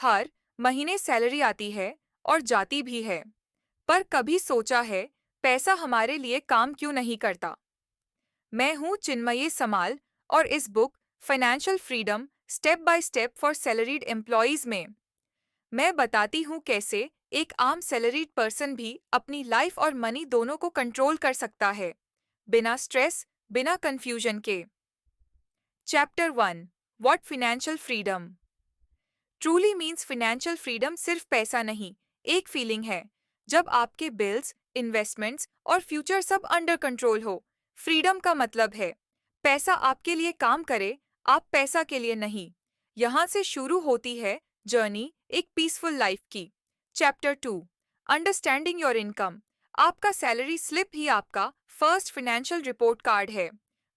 हर महीने सैलरी आती है और जाती भी है, पर कभी सोचा है पैसा हमारे लिए काम क्यों नहीं करता? मैं हूँ चिन्मयी समाल और इस book financial freedom step by step for salaried employees में मैं बताती हूँ कैसे एक आम सैलरीड पर्सन भी अपनी लाइफ और मनी दोनों को कंट्रोल कर सकता है, बिना स्ट्रेस, बिना कंफ्यूजन के। Chapter 1। What financial freedom truly means financial freedom सिर्फ पैसा नहीं, एक फीलिंग है। जब आपके बिल्स, इन्वेस्टमेंट्स और फ्यूचर सब अंडर कंट्रोल हो। फ्रीडम का मतलब है पैसा आपके लिए काम करे, आप पैसा के लिए नहीं। यहाँ से शुरू होती है जर्नी एक पीसफुल लाइफ की। चैप्टर 2। Understanding your income. आपका सैलरी स्लिप ही आपका फर्स्ट फाइनेंशियल रिपोर्ट कार्ड है।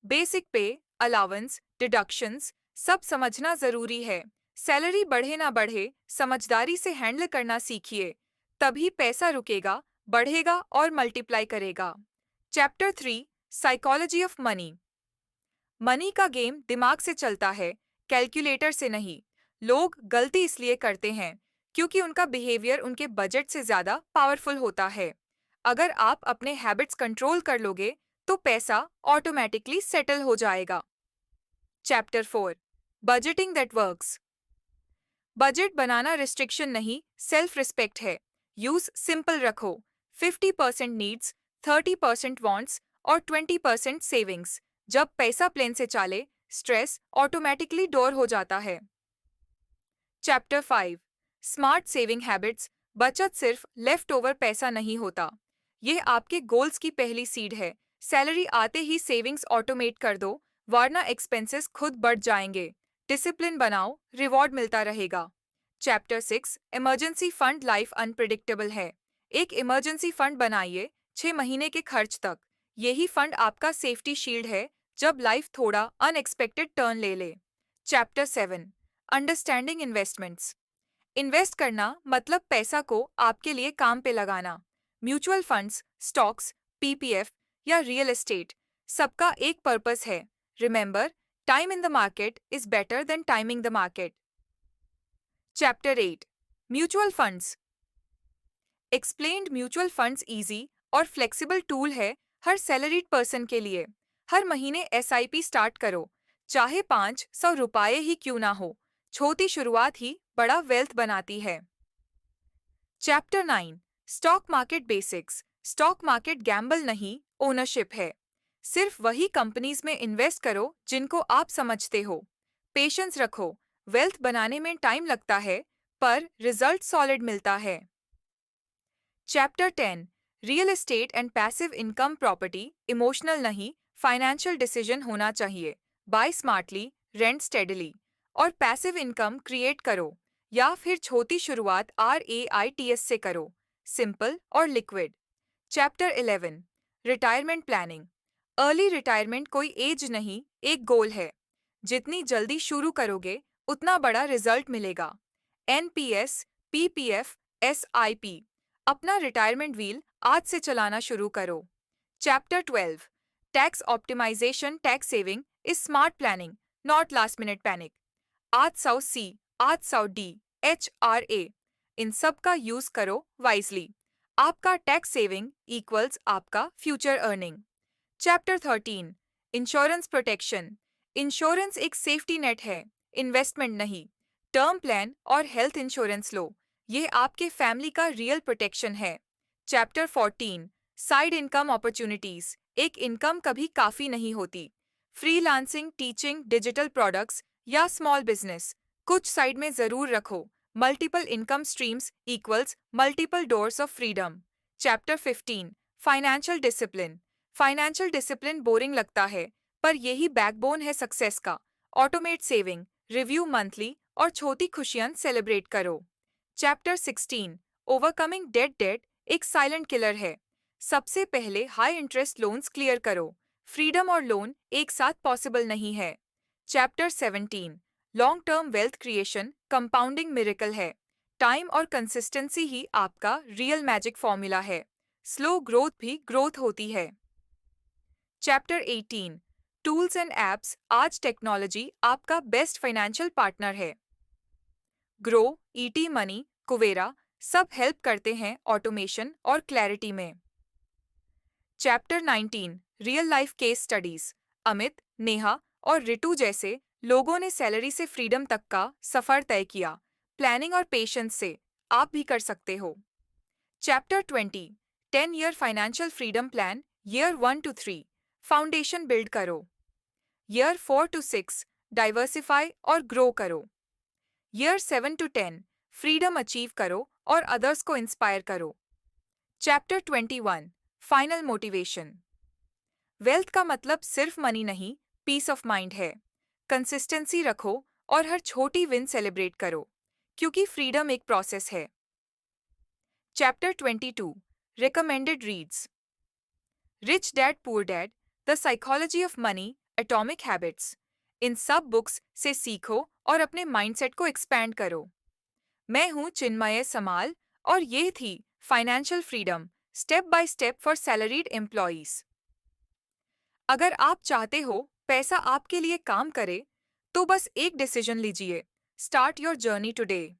बेसिक पे, अलाउंस, डिडक्शंस सब समझना जरूरी है। सैलरी बढ़े ना बढ़े, समझदारी से हैंडल करना सीखिए, तभी पैसा रुकेगा, बढ़ेगा और मल्टीप्लाई करेगा। Chapter 3। Psychology of money. Money का गेम दिमाग से चलता है, कैलकुलेटर से नहीं। लोग गलती इसलिए करते हैं क्योंकि उनका बिहेवियर उनके बजट से ज्यादा पावरफुल होता है। अगर आप अपने हैबिट्स कंट्रोल कर लोगे, तो पैसा ऑटोमेटिकली सेटल हो जाएगा। Chapter 4। Budgeting that works. Budget banana restriction नहीं, सेल्फ रिस्पेक्ट है। यूज सिंपल रखो, 50% नीड्स, 30% वांट्स और 20% सेविंग्स। जब पैसा प्लेन से चाले, स्ट्रेस ऑटोमेटिकली डोर हो जाता है। चैप्टर 5। Smart saving habits. बचत सिर्फ लेफ्ट ओवर पैसा नहीं होता, ये आपके गोल्स की पहली सीड है। सैलरी आते ही सेविंग्स ऑटोमेट कर दो, वरना एक्सपेंसेस खुद बढ़ जाएंगे। डिसिप्लिन बनाओ, रिवॉर्ड मिलता रहेगा। Chapter 6। Emergency fund. Life unpredictable है, एक इमरजेंसी फंड बनाइए 6 महीने के खर्च तक। यही फंड आपका सेफ्टी शील्ड है जब लाइफ थोड़ा अनएक्सपेक्टेड टर्न ले ले। चैप्टर 7। Understanding investments. इन्वेस्ट करना मतलब पैसा को आपके लिए काम पे लगाना। म्यूचुअल फंड्स, स्टॉक्स, पीपीएफ या रियल एस्टेट, सबका एक पर्पस है। Remember, time in the market is better than timing the market. Chapter 8। Mutual funds. Explained. Mutual funds easy और फ्लेक्सिबल टूल है हर सैलरीड पर्सन के लिए। हर महीने एसआईपी स्टार्ट करो, चाहे 500 रुपये ही क्यों ना हो। छोटी शुरुआत ही बड़ा वेल्थ बनाती है। Chapter 9। Stock market basics. Stock market Gamble नहीं, ओनरशिप है। सिर्फ वही कंपनीज में इन्वेस्ट करो जिनको आप समझते हो। पेशेंस रखो, वेल्थ बनाने में टाइम लगता है, पर रिजल्ट सॉलिड मिलता है। Chapter 10। Real estate and passive income property. Emotional नहीं, फाइनेंशियल डिसीजन होना चाहिए। बाय स्मार्टली, रेंट स्टेडली और पैसिव इनकम क्रिएट करो, या फिर छोटी शुरुआत RAITS से करो, सिंपल और liquid. Chapter 11। Retirement planning. Early retirement कोई एज नहीं, एक गोल है। जितनी जल्दी शुरू करोगे, उतना बड़ा रिजल्ट मिलेगा। NPS, PPF, SIP। अपना रिटायरमेंट व्हील आज से चलाना शुरू करो। Chapter 12। Tax optimisation. Tax saving is smart planning, not last minute panic. 800C, 800D, HRA, इन सब का यूज करो वाइजली। आपका टैक्स सेविंग इक्वल्स आपका future earning. Chapter 13। Insurance protection. Insurance एक सेफ्टी नेट है, इन्वेस्टमेंट नहीं। टर्म प्लान और हेल्थ इंश्योरेंस लो, ये आपके फैमिली का रियल प्रोटेक्शन है। चैप्टर 14। Side income opportunities. एक इनकम कभी काफी नहीं होती। फ्रीलांसिंग, टीचिंग, डिजिटल प्रोडक्ट्स या स्मॉल बिजनेस, कुछ साइड में जरूर रखो। Multiple income streams equals multiple doors of freedom. Chapter 15। Financial discipline. Financial discipline boring लगता है, पर यही बैकबोन है सक्सेस का। ऑटोमेट सेविंग, रिव्यू मंथली और छोटी खुशियां सेलिब्रेट करो। चैप्टर 16। ओवरकमिंग डेट एक साइलेंट किलर है। सबसे पहले हाई इंटरेस्ट लोन्स क्लियर करो। फ्रीडम और लोन एक साथ पॉसिबल नहीं है। Chapter 17। Long term wealth creation compounding miracle है। टाइम और कंसिस्टेंसी ही आपका रियल मैजिक फॉर्मूला है। स्लो ग्रोथ भी ग्रोथ होती है। चैप्टर 18। Tools and apps. आज टेक्नोलॉजी आपका बेस्ट फाइनेंशियल पार्टनर है। ग्रो, ईटी मनी, कुवेरा सब हेल्प करते हैं ऑटोमेशन और क्लैरिटी में। Chapter 19 real life case studies. Amit, Neha और रितु जैसे लोगों ने सैलरी से फ्रीडम तक का सफर तय किया। प्लानिंग और पेशेंस से आप भी कर सकते हो। Chapter 20 10 year financial freedom plan, year 1 to 3 foundation build करो। ईयर 4 to 6 डाइवर्सिफाई और ग्रो करो। ईयर 7 to 10 फ्रीडम अचीव करो और अदर्स को इंस्पायर करो। Chapter 21 final motivation. वेल्थ का मतलब सिर्फ मनी नहीं, पीस ऑफ माइंड है। कंसिस्टेंसी रखो और हर छोटी विन सेलिब्रेट करो, क्योंकि फ्रीडम एक प्रोसेस है। Chapter 22 recommended reads. Rich dad poor dad, the psychology of money, atomic habits. इन सब बुक्स से सीखो और अपने माइंडसेट को एक्सपैंड करो। मैं हूँ चिन्मय समाल और ये थी financial freedom step by step for salaried employees. अगर आप चाहते हो पैसा आपके लिए काम करे, तो बस एक डिसीजन लीजिए। Start your journey today.